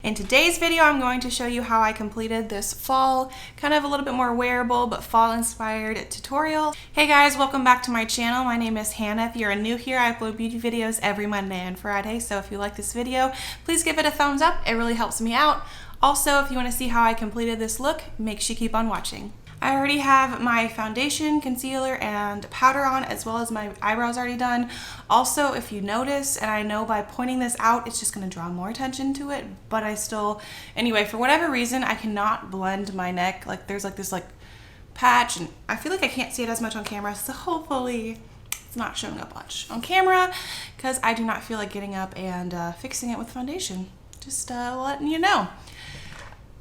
In today's video, I'm going to show you how I completed this fall, kind of a little bit more wearable but fall inspired tutorial. Hey guys, welcome back to my channel. My name is Hannah. If you're new here, I upload beauty videos every Monday and Friday, so if you like this video, please give it a thumbs up. It really helps me out. Also, if you want to see how I completed this look, make sure you keep on watching. I already have my foundation, concealer, and powder on, as well as my eyebrows already done. Also, if you notice, and I know by pointing this out, it's just gonna draw more attention to it, but anyway, for whatever reason, I cannot blend my neck. Like, there's like this patch, and I feel like I can't see it as much on camera, so hopefully it's not showing up much on camera, because I do not feel like getting up and fixing it with foundation. Just letting you know.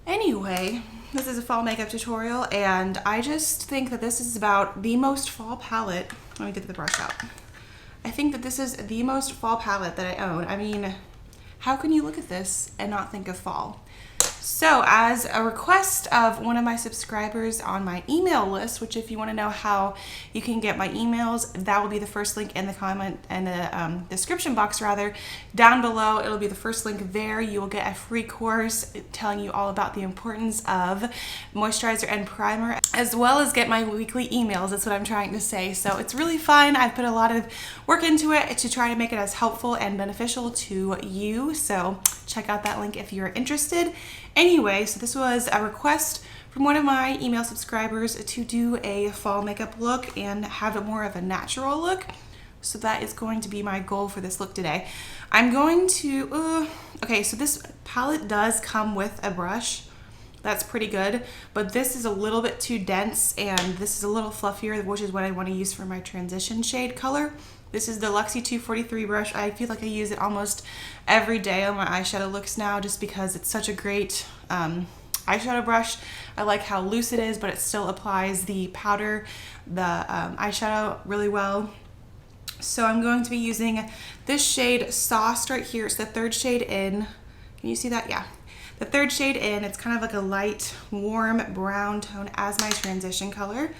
Anyway, this is a fall makeup tutorial, and I just think that this is about the most fall palette. Let me get the brush out. I think that this is the most fall palette that I own. I mean, how can you look at this and not think of fall? So, as a request of one of my subscribers on my email list, which if you want to know how you can get my emails, that will be the first link in the comment and the description box rather. Down below, it'll be the first link there. You will get a free course telling you all about the importance of moisturizer and primer, as well as get my weekly emails. That's what I'm trying to say. So it's really fun. I've put a lot of work into it to try to make it as helpful and beneficial to you. So check out that link if you're interested. Anyway, so this was a request from one of my email subscribers to do a fall makeup look and have it more of a natural look. So that is going to be my goal for this look today. I'm going to, okay, so this palette does come with a brush. That's pretty good, but this is a little bit too dense and this is a little fluffier, which is what I want to use for my transition shade color. This is the Luxie 243 brush. I feel like I use it almost every day on my eyeshadow looks now just because it's such a great eyeshadow brush. I like how loose it is, but it still applies the powder, the eyeshadow really well. So I'm going to be using this shade Sauced right here. It's the third shade in. Can you see that? Yeah. The third shade in. It's kind of like a light, warm brown tone as my transition color.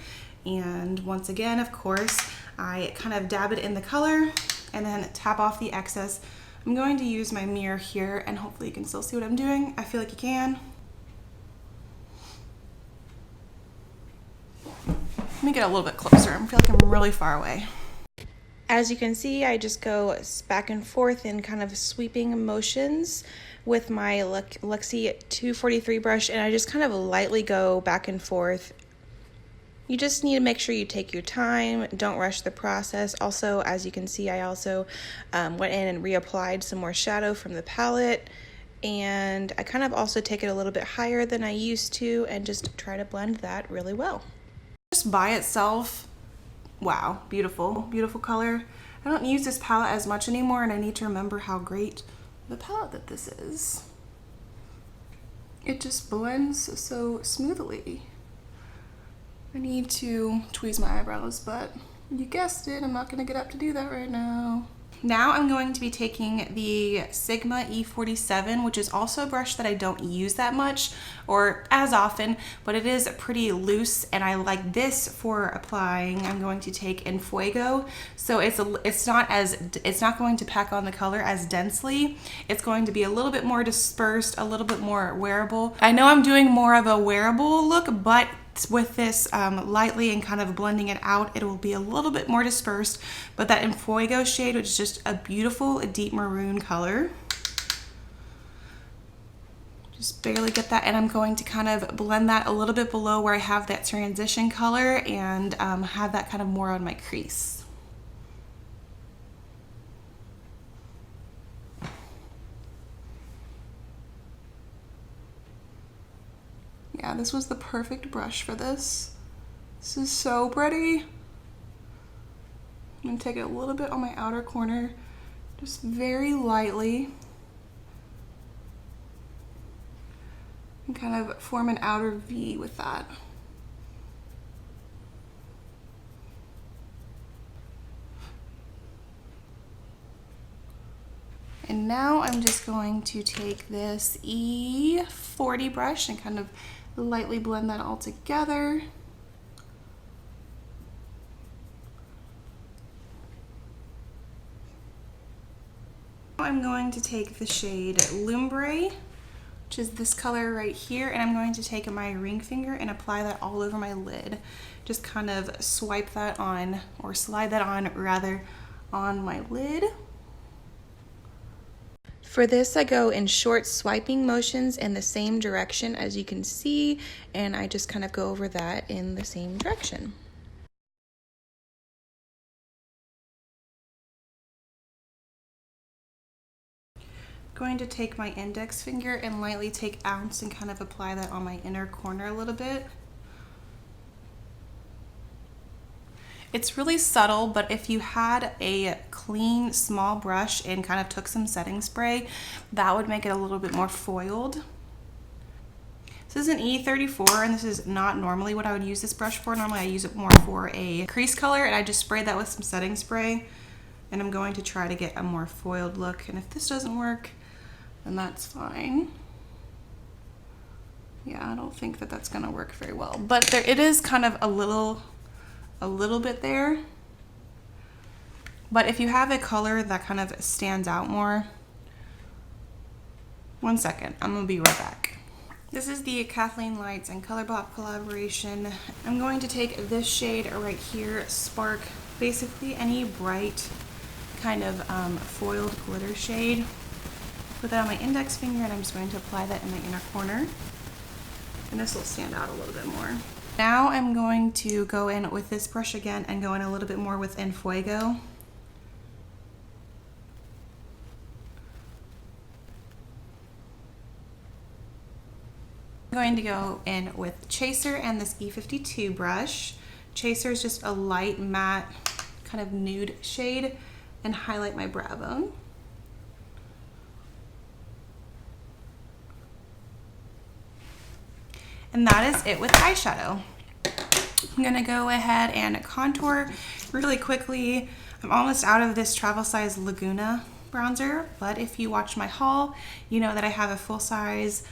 And once again, of course, I kind of dab it in the color and then tap off the excess. I'm going to use my mirror here and hopefully you can still see what I'm doing. I feel like you can. Let me get a little bit closer. I feel like I'm really far away. As you can see, I just go back and forth in kind of sweeping motions with my Luxie 243 brush, and I just kind of lightly go back and forth. You just need to make sure you take your time, don't rush the process. Also, as you can see, I also went in and reapplied some more shadow from the palette, and I kind of also take it a little bit higher than I used to and just try to blend that really well. Just by itself, wow, beautiful, beautiful color. I don't use this palette as much anymore, and I need to remember how great the palette that this is. It just blends so smoothly. I need to tweeze my eyebrows, but you guessed it, I'm not gonna get up to do that right now. Now I'm going to be taking the Sigma E47, which is also a brush that I don't use that much or as often, but it is pretty loose and I like this for applying. I'm going to take in Fuego. So it's not going to pack on the color as densely. It's going to be a little bit more dispersed, a little bit more wearable. I know I'm doing more of a wearable look, but with this lightly and kind of blending it out, it will be a little bit more dispersed, but that in Fuego shade, which is just a beautiful deep maroon color. Just barely get that, and I'm going to kind of blend that a little bit below where I have that transition color and have that kind of more on my crease. Yeah, this was the perfect brush for this. This is so pretty. I'm gonna take it a little bit on my outer corner, just very lightly. And kind of form an outer V with that. And now I'm just going to take this E40 brush and kind of lightly blend that all together. I'm going to take the shade Lumbre which is this color right here, and I'm going to take my ring finger and apply that all over my lid. Just kind of swipe that on, or slide that on rather, on my lid. For this, I go in short swiping motions in the same direction as you can see, and I just kind of go over that in the same direction. Going to take my index finger and lightly take ounce and kind of apply that on my inner corner a little bit. It's really subtle, but if you had a clean, small brush and kind of took some setting spray, that would make it a little bit more foiled. This is an E34, and this is not normally what I would use this brush for. Normally I use it more for a crease color, and I just sprayed that with some setting spray. And I'm going to try to get a more foiled look, and if this doesn't work, then that's fine. Yeah, I don't think that that's gonna work very well, but it is kind of a little bit there. But if you have a color that kind of stands out more, one second, I'm gonna be right back. This is the Kathleen Lights and ColourPop collaboration. I'm going to take this shade right here, Spark, basically any bright kind of foiled glitter shade. Put that on my index finger, and I'm just going to apply that in my inner corner. And this will stand out a little bit more. Now I'm going to go in with this brush again and go in a little bit more with En Fuego. I'm going to go in with Chaser and this E52 brush. Chaser is just a light matte kind of nude shade, and highlight my brow bone. And that is it with eyeshadow. I'm gonna go ahead and contour really quickly. I'm almost out of this travel size Laguna bronzer, but if you watch my haul, you know that I have a full size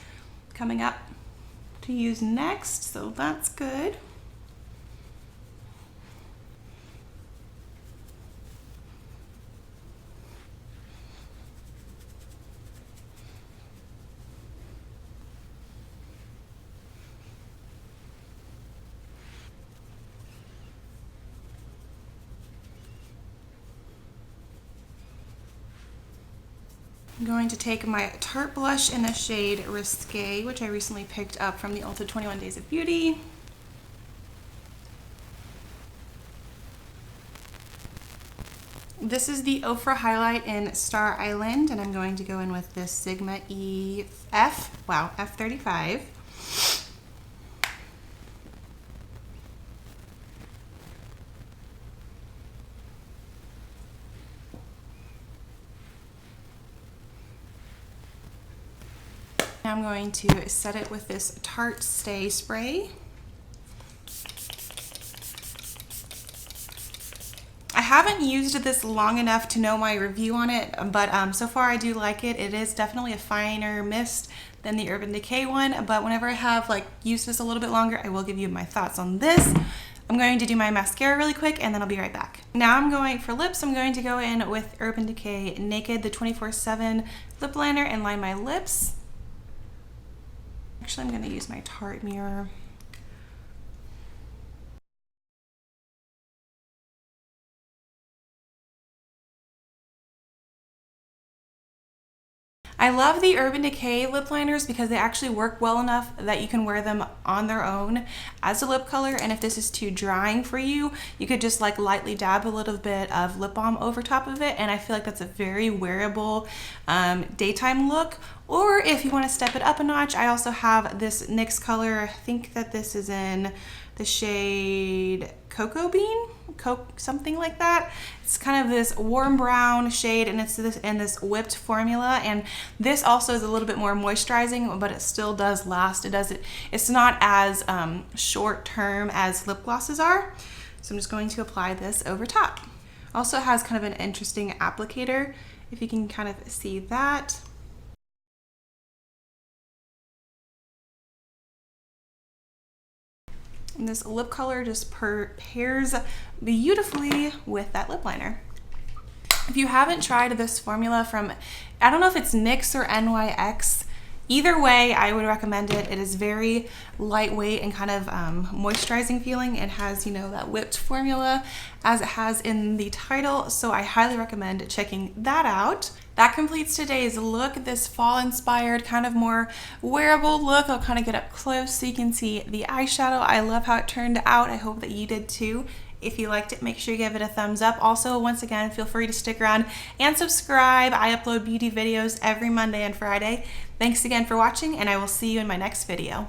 coming up to use next, so that's good. I'm going to take my Tarte blush in the shade Risque, which I recently picked up from the Ulta 21 Days of Beauty. This is the Ofra highlight in Star Island, and I'm going to go in with this Sigma F35. I'm going to set it with this Tarte Stay Spray. I haven't used this long enough to know my review on it, but so far I do like it. It is definitely a finer mist than the Urban Decay one, but whenever I have used this a little bit longer, I will give you my thoughts on this. I'm going to do my mascara really quick, and then I'll be right back. Now I'm going for lips. I'm going to go in with Urban Decay Naked, the 24/7 lip liner, and line my lips. Actually, I'm going to use my Tarte mirror. I love the Urban Decay lip liners because they actually work well enough that you can wear them on their own as a lip color, and if this is too drying for you, you could just lightly dab a little bit of lip balm over top of it, and I feel like that's a very wearable daytime look. Or if you want to step it up a notch, I also have this NYX color. I think that this is in the shade Cocoa Bean, something like that. It's kind of this warm brown shade, and it's in this whipped formula, and this also is a little bit more moisturizing, but it still does last. It's not as short term as lip glosses are. So I'm just going to apply this over top. Also has kind of an interesting applicator, if you can kind of see that. And this lip color just pairs beautifully with that lip liner. If you haven't tried this formula from, I don't know if it's NYX or NYX, Either way, I would recommend it. It is very lightweight and kind of moisturizing feeling. It has, you know, that whipped formula as it has in the title, so I highly recommend checking that out. That completes today's look, this fall inspired kind of more wearable look. I'll kind of get up close so you can see the eyeshadow. I love how it turned out. I hope that you did too. If you liked it, make sure you give it a thumbs up. Also, once again, feel free to stick around and subscribe. I upload beauty videos every Monday and Friday. Thanks again for watching, and I will see you in my next video.